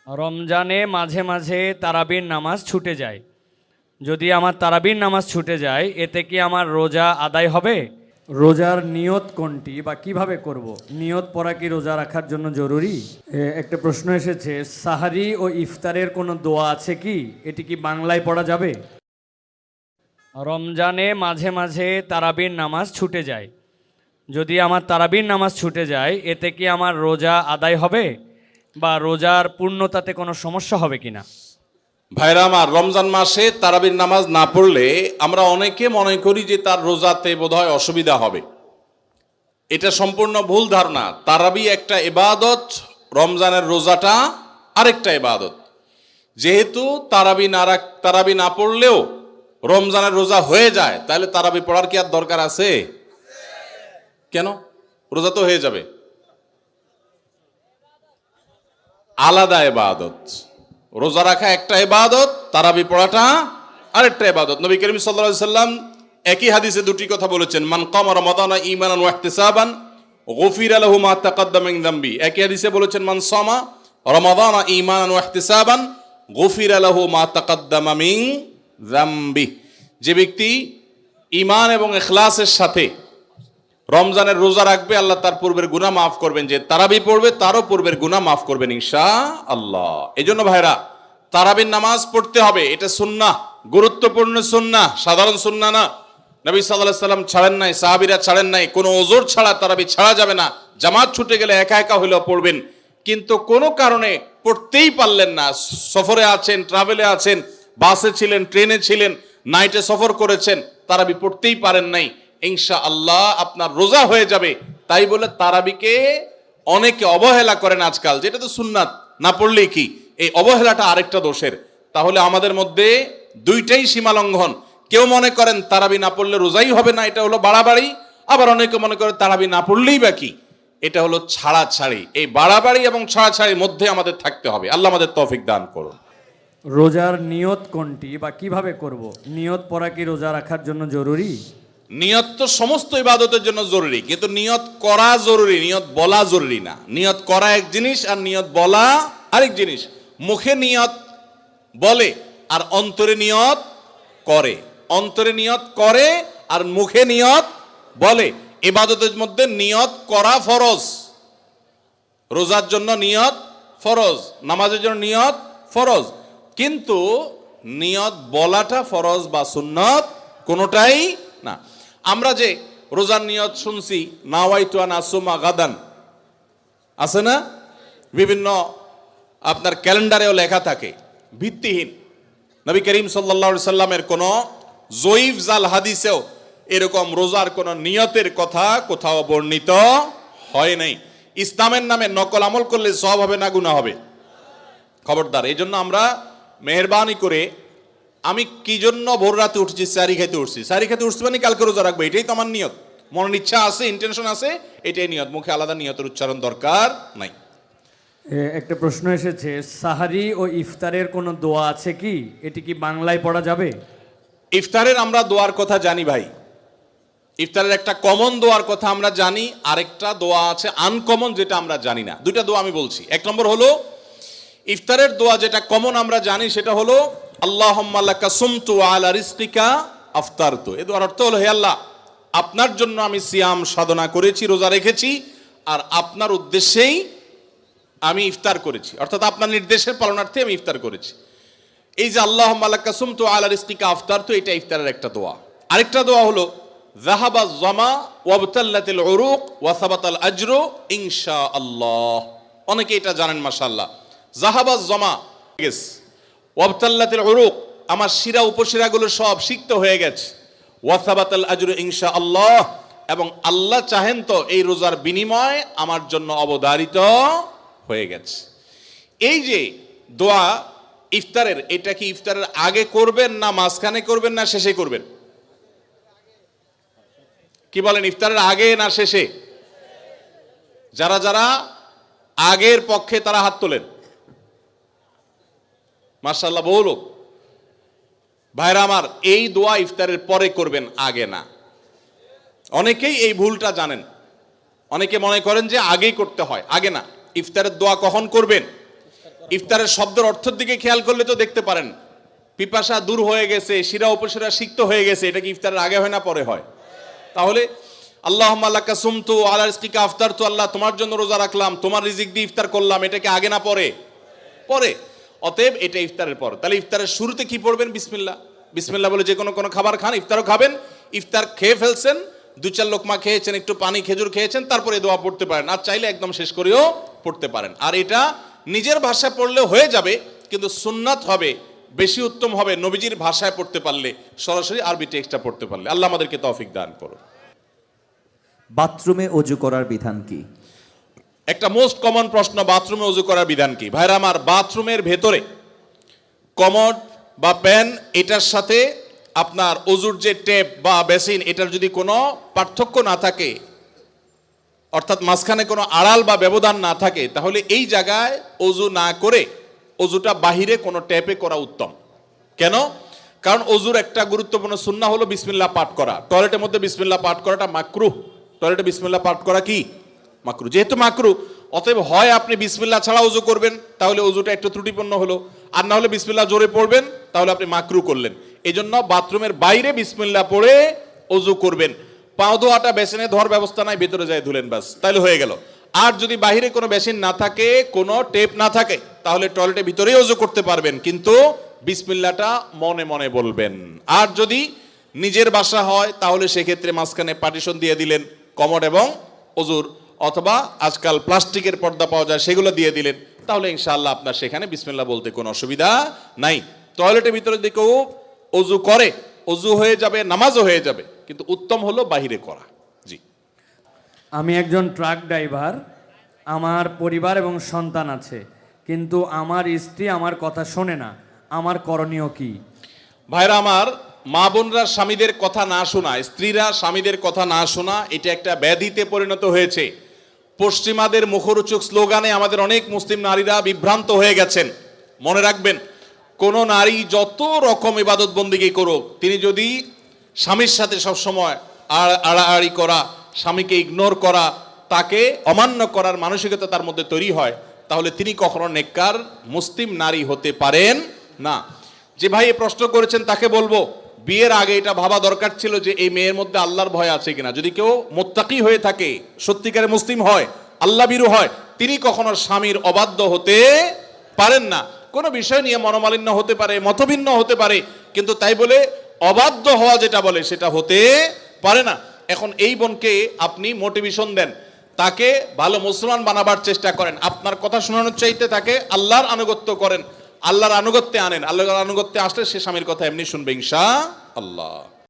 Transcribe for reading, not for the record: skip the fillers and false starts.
রমজানে মাঝে মাঝে তারাবির নামাজ ছুটে যায়। যদি আমার তারাবির নামাজ ছুটে যায় এতে কি আমার রোজা আদায় হবে? রোজার নিয়ত কোনটি বা কিভাবে করব? নিয়ত পড়া কি রোজা রাখার জন্য জরুরি? একটা প্রশ্ন এসেছে, সাহারি ও ইফতারের কোনো দোয়া আছে কি? এটি কি বাংলায় পড়া যাবে? রমজানে মাঝে মাঝে তারাবির নামাজ ছুটে যায়। যদি আমার তারাবির নামাজ ছুটে যায় এতে কি আমার রোজা আদায় হবে বা রোজার পূর্ণতাতে কোনো সমস্যা হবে কিনা? ভাইরা আমার, রমজান মাসে তারাবির নামাজ না পড়লে আমরা অনেকে মনে করি যে তার রোজাতে বোধহয় অসুবিধা হবে। এটা সম্পূর্ণ ভুল ধারণা। তারাবি একটা ইবাদত, রমজানের রোজাটা আরেকটা ইবাদত। যেহেতু তারাবি না পড়লেও রমজানের রোজা হয়ে যায়, তাহলে তারাবি পড়ার কি আর দরকার আছে? কেন? রোজা তো হয়ে যাবে। আলাদা ইবাদত। রোজা রাখা একটা ইবাদত, তারাবি পড়াটা আরেকটা ইবাদত। নবী করিম সাল্লাল্লাহু আলাইহি সাল্লাম একই হাদিসে দুটি কথা বলেছেন, মান কামা রমাদানা ঈমানান ওয়া ইহতিসাবান গুফিরা লাহু মা তাকাদ্দামা মিন যামবি। একই হাদিসে বলেছেন, মান সামা রমাদানা ঈমানান ওয়া ইহতিসাবান গুফিরা লাহু মা তাকাদ্দামা মিন যামবি। যে ব্যক্তি ঈমান এবং ইখলাসের সাথে রমজানের রোজা রাখবে, আল্লাহ তার পূর্বের গুনাহ মাফ করবেন। যে তারাবি পড়বে তারও পূর্বের গুনাহ মাফ করবেন ইনশাআল্লাহ। এজন্য ভাইরা, তারাবির নামাজ পড়তে হবে। এটা সুন্নাহ, গুরুত্বপূর্ণ সুন্নাহ, সাধারণ সুন্নাহ না। নবী সাল্লাল্লাহু আলাইহি সাল্লাম ছাড়েন নাই, সাহাবীরা ছাড়েন নাই। কোনো ওযর ছাড়া তারাবি ছাড়া যাবে না। জামাত ছুটে গেলে একা একা হলেও পড়বেন, কিন্তু কোনো কারণে পড়তেই পারলেন না, সফরে আছেন, ট্রাভেলে আছেন, বাসে ছিলেন, ট্রেনে ছিলেন, নাইটে সফর করেছেন, তারাবি পড়তেই পারেন নাই, ইনশাআল্লাহ আপনার রোজা হয়ে যাবে। তাই বলে তারাবিকে অনেকে অবহেলা করেন আজকাল, যেটা তো সুন্নাত, না পড়লেই কি। এই অবহেলাটা আরেকটা দোষের। তাহলে আমাদের মধ্যে দুইটাই সীমা লঙ্ঘন। কেউ মনে করেন তারাবি না পড়লে রোজাই হবে না, এটা হলো বাড়াবাড়ি। আবার অনেকে মনে করে তারাবি না পড়লেই বা কি, এটা হলো ছাড়াছাড়ি। এই বাড়াবাড়ি এবং ছাড়াছাড়ির মধ্যে আমাদের থাকতে হবে। আল্লাহ আমাদের তৌফিক দান করুন। রোজার নিয়ত কোনটি বা কিভাবে করব? নিয়ত পড়া কি রোজা রাখার জন্য জরুরি? নিয়ত তো সমস্ত ইবাদতের জন্য জরুরি, কিন্তু নিয়ত করা জরুরি, নিয়ত বলা জরুরি না। নিয়ত করা এক জিনিস আর নিয়ত বলা আরেক জিনিস। মুখে নিয়ত বলে আর অন্তরে নিয়ত করে। অন্তরে নিয়ত করে আর মুখে নিয়ত বলে। ইবাদতের মধ্যে নিয়ত করা ফরজ। রোজার জন্য নিয়ত ফরজ, নামাজের জন্য নিয়ত ফরজ, কিন্তু নিয়ত বলাটা ফরজ বা সুন্নত কোনোটাই না। আমরা যে রোজার নিয়ত শুনছি, নাওয়াইতু আন আসুমা গাদান, আছে না? বিভিন্ন আপনার ক্যালেন্ডারেও লেখা থাকে, ভিত্তিহীন। নবী করিম সাল্লাল্লাহু আলাইহি সাল্লামের কোন জয়ীফ জাল হাদিসেও এরকম রোজার কোন নিয়তের কথা কোথাও বর্ণিত হয় নাই। ইসলামের নামে নকল আমল করলে সওয়াব হবে না গুনাহ হবে? খবরদার। এই জন্য আমরা মেহেরবানি করে, আমি কি জন্য ভোর রাতে উঠছি? সারি খেতে উঠছি। সারি খেতে উঠছি মানে কালকে রোজা রাখবো, এটাই তো আমার নিয়ত। মনের ইচ্ছা আছে, ইন্টেনশন আছে, এটাই নিয়ত। মুখে আলাদা নিয়তের উচ্চারণ দরকার নাই। একটা প্রশ্ন এসেছে, সাহারি ও ইফতারের কোনো দোয়া আছে কি? এটি কি বাংলায় পড়া যাবে? ইফতারের আমরা দোয়ার কথা জানি ভাই। ইফতারের একটা কমন দোয়ার কথা আমরা জানি, আরেকটা দোয়া আছে আনকমন, যেটা আমরা জানি না। দুইটা দোয়া আমি বলছি। এক নম্বর হলো ইফতারের দোয়া, যেটা কমন আমরা জানি, সেটা হলো আল্লাহুম্মা লাকা সুমতু ওয়া আলা রিজকিকা আফতারতু। এই দোয়ার অর্থ হলো, হে আল্লাহ, আপনার জন্য আমি সিয়াম সাধনা করেছি, রোজা রেখেছি, আর আপনার উদ্দেশ্যেই আমি ইফতার করেছি, অর্থাৎ আপনার নির্দেশের পালনার্থে আমি ইফতার করেছি। এই যে আল্লাহুম্মা লাকা সুমতু ওয়া আলা রিজকিকা আফতারতু, এটা ইফতারের একটা দোয়া। আরেকটা দোয়া হলো যাহাবা যামা ওয়াবতাল্লাতিল উরুক ওয়া সাবাতাল আজরু ইনশাআল্লাহ। অনেকে এটা জানেন, মাশাআল্লাহ। যাহাবা যামা গেছে, ওয়াবতাল্লাতিল উরুক, আমার শিরা উপশিরাগুলো সব সিক্ত হয়ে গেছে, ওয়া সাবাতাল আজরু ইনশাআল্লাহ, এবং আল্লাহ চাহেন তো এই রোজার বিনিময় আমার জন্য অবধারিত হয়ে গেছে। এই যে দোয়া ইফতারের, এটা কি ইফতারের আগে করবেন না মাঝখানে করবেন না শেষে করবেন? কি বলেন, ইফতারের আগে না শেষে? যারা যারা আগের পক্ষে তারা হাত তোলেন, মাশাআল্লাহ, বহু লোক। ভাইরা আমার, এই দোয়া ইফতারের পরে করবেন, আগে না। অনেকেই এই ভুলটা জানেন। অনেকে মনে করেন যে আগেই করতে হয়, আগে না। ইফতারের দোয়া কখন করবেন? ইফতারের শব্দের অর্থের দিকে খেয়াল করলে তো দেখতে পারেন পিপাসা দূর হয়ে গেছে, শিরা উপশিরা সিক্ত হয়ে গেছে, এটা কি ইফতারের আগে হয় না পরে হয়? তাহলে আল্লাহুম্মা লাকা সুমতু আলা রিজকিকা আফতারতু, আল্লাহ তোমার জন্য রোজা রাখলাম, তোমার রিজিক দিয়ে ইফতার করলাম, এটা কি আগে না পরে? পরে। অতএব এটা ইফতারের পর। তাহলে ইফতারের শুরুতে কি পড়বেন? বিসমিল্লাহ। বিসমিল্লাহ বলে যে কোনো খাবার খান, ইফতারও খাবেন। ইফতার খেয়ে ফেলছেন, 2-4 লোকমা খেয়েছেন, একটু পানি খেজুর খেয়েছেন, তারপরে দোয়া পড়তে পারেন। আর চাইলে একদম শেষ করেও পড়তে পারেন। আর এটা নিজের ভাষায় পড়লে হয়ে যাবে, কিন্তু সুন্নাত হবে, বেশি উত্তম হবে নবীজির ভাষায় পড়তে পারলে, সরাসরি আরবি টেক্সটটা পড়তে পারলে। আল্লাহ আমাদেরকে তৌফিক দান করুন। বাথরুমে অজু করার বিধান কি? একটা মোস্ট কমন প্রশ্ন, বাথরুমে ওযু করার বিধান কি? ভাইরা আমার, বাথরুমের ভেতরে কমোড বা প্যান, এটার সাথে আপনার অজুর যে টেপ বা বেসিন, এটার যদি কোনো পার্থক্য না থাকে, অর্থাৎ মাঝখানে কোনো আড়াল বা ব্যবধান না থাকে, তাহলে এই জায়গায় অজু না করে অজুটা বাহিরে কোনো ট্যাপে করা উত্তম। কেন? কারণ অজুর একটা গুরুত্বপূর্ণ সুন্নাহ হলো বিসমিল্লাহ পাঠ করা। টয়লেটের মধ্যে বিসমিল্লাহ পাঠ করাটা মাকরুহ। টয়লেটে বিসমিল্লাহ পাঠ করা কি? মাকরুহ। যেহেতু মাকরুহ, অতএব হয় আপনি বিসমিল্লাহ ছাড়া অজু করবেন, তাহলে অজুটা একটু ত্রুটিপূর্ণ হলো, আর না হলে বিসমিল্লাহ জোরে পড়বেন, তাহলে আপনি মাকরুহ করলেন। এই জন্য বাথরুমের বাইরে বিসমিল্লাহ পড়ে অজু করবেন। পাও ধোয়াটা বেসিনে ধোয়ার ব্যবস্থা নাই, ভেতরে যায় ধুলেন, বাস, তাহলে হয়ে গেল। আর যদি বাহিরে কোনো বেসিন না থাকে, কোনো টেপ না থাকে, তাহলে টয়লেটের ভিতরেই অজু করতে পারবেন, কিন্তু বিসমিল্লাহটা মনে মনে বলবেন। আর যদি নিজের বাসা হয়, তাহলে সেক্ষেত্রে মাঝখানে পার্টিশন দিয়ে দিলেন কমোড এবং অজুর, অথবা আজকাল প্লাস্টিকের পর্দা পাওয়া যায়, সেগুলো দিয়ে দিলেন, তাহলে ইনশাআল্লাহ আপনার সেখানে বিসমিল্লাহ বলতে কোনো অসুবিধা নাই। টয়লেটের ভিতরে যদি কেউ অজু করে, অজু হয়ে যাবে, নামাজও হয়ে যাবে, কিন্তু উত্তম হলো বাহিরে করা। জি। আমি একজন ট্রাক ড্রাইভার, আমার পরিবার এবং সন্তান আছে, কিন্তু আমার স্ত্রী আমার কথা শোনে না, আমার করণীয় কি? ভাইরা আমার, মা বোনরা স্বামীদের কথা না শোনা, স্ত্রীরা স্বামীদের কথা না শোনা, এটা একটা ব্যাধিতে পরিণত হয়েছে। পশ্চিমাদের মুখরোচক স্লোগানে আমাদের অনেক মুসলিম নারীরা বিভ্রান্ত হয়ে গেছেন। মনে রাখবেন, কোন নারী যত রকম ইবাদত বন্দিগি করুক, তিনি যদি স্বামীর সাথে সবসময় আড়াআড়ি করা, স্বামীকে ইগনোর করা, তাকে অমান্য করার মানসিকতা তার মধ্যে তৈরি হয়, তাহলে তিনি কখনো নেককার মুসলিম নারী হতে পারেন না। যে ভাই এই প্রশ্ন করেছেন, তাকে বলবো, বিয়ের আগে এটা ভাবা দরকার ছিল যে এই মেয়ের মধ্যে আল্লাহর ভয় আছে কিনা। যদি কেউ মুত্তাকি হয়ে থাকে, সত্যিকারের মুসলিম হয়, আল্লাহ ভীরু হয়, তিনি কখনো স্বামীর অবাধ্য হতে পারেন না। কোনো বিষয় নিয়ে মনোমালিন্য হতে পারে, মতভিন্ন হতে পারে, কিন্তু তাই বলে অবাধ্য হওয়া যেটা বলে সেটা হতে পারে না। এখন এই বোনকে আপনি মোটিভেশন দেন, তাকে ভালো মুসলমান বানাবার চেষ্টা করেন, আপনার কথা শোনানোর চাইতে তাকে আল্লাহর আনুগত্য করেন, আল্লাহর আনুগত্যে আনেন। আল্লাহর আনুগত্যে আসলে সে স্বামীর কথা এমনি শুনবে ইনশাআল্লাহ।